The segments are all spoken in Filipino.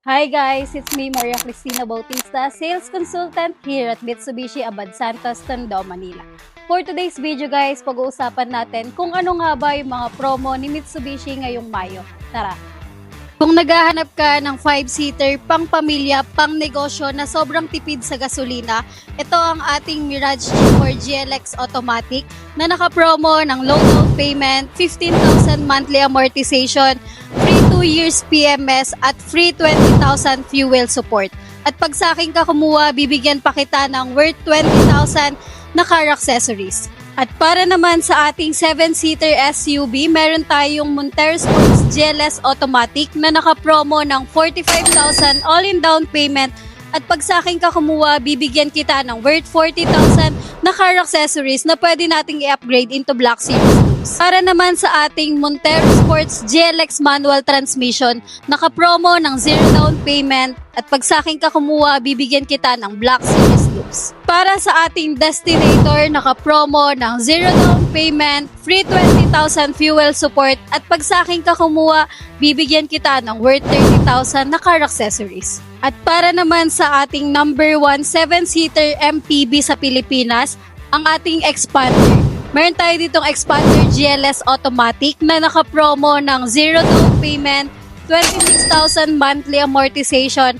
Hi guys, it's me Maria Cristina Bautista, sales consultant here at Mitsubishi Abad Santos, Tondo, Manila. For today's video guys, pag-uusapan natin kung ano nga ba yung mga promo ni Mitsubishi ngayong Mayo. Tara! Kung naghahanap ka ng 5-seater, pang pamilya, pang negosyo na sobrang tipid sa gasolina, ito ang ating Mirage G4 GLX Automatic na naka-promo ng low down payment, 15,000 monthly amortization, free 2 years PMS at free 20,000 fuel support. At pag sa akin ka kumuha, bibigyan pa kita ng worth 20,000 na car accessories. At para naman sa ating 7-seater SUV, meron tayong Montero Sports GLS Automatic na naka-promo ng 45,000 all-in down payment. At pag sa akin ka kumuha, bibigyan kita ng worth 40,000 na car accessories na pwede nating i-upgrade into Black Series. Para naman sa ating Montero Sports GLX Manual Transmission, naka-promo ng 0 down payment. At pag sa akin ka kumuha, bibigyan kita ng Black Series loops. Para sa ating Destinator, naka-promo ng 0 down payment, free 20,000 fuel support. At pag sa akin ka kumuha, bibigyan kita ng worth 30,000 na car accessories. At para naman sa ating number 1 7-seater MPV sa Pilipinas, ang ating Expander. Meron tayo ditong Expander GLS Automatic na naka-promo ng 0 down payment, 26,000 monthly amortization,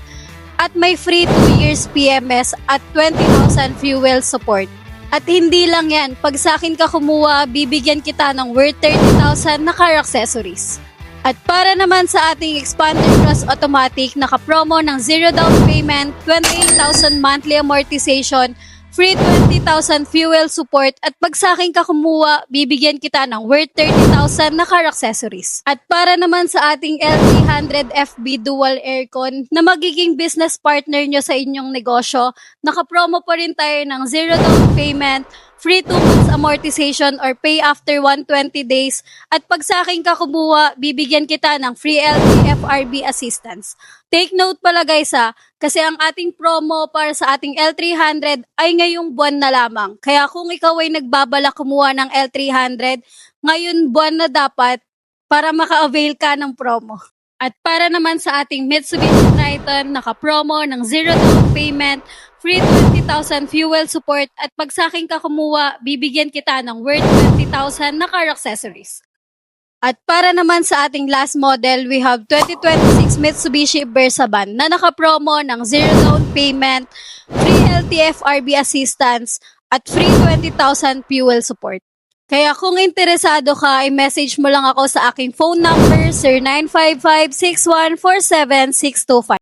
at may free 2 years PMS at 20,000 fuel support. At hindi lang yan, pag sa akin ka kumuha, bibigyan kita ng worth 30,000 na car accessories. At para naman sa ating Expander Cross Automatic, naka-promo ng 0 down payment, 28,000 monthly amortization, free 20,000 fuel support, at pag sa akin ka kumuha, bibigyan kita ng worth 30,000 na car accessories. At para naman sa ating L300 FB Dual Aircon na magiging business partner nyo sa inyong negosyo, naka-promo pa rin tayo ng 0 down payment, free 2 months amortization or pay after 120 days. At pag sa akin ka kumuha, bibigyan kita ng free LTFRB assistance. Take note pala guys kasi ang ating promo para sa ating L300 ay ngayong buwan na lamang. Kaya kung ikaw ay nagbabalak kumuha ng L300, ngayon buwan na dapat para maka-avail ka ng promo. At para naman sa ating Mitsubishi Triton, naka-promo ng 0 down payment, free 20,000 fuel support, at pag sa akin ka kumuha, bibigyan kita ng worth 20,000 na car accessories. At para naman sa ating last model, we have 2026 Mitsubishi Versa Van na naka-promo ng 0 down payment, free LTFRB assistance, at free 20,000 fuel support. Kaya kung interesado ka, i-message mo lang ako sa aking phone number 0955-6147-625.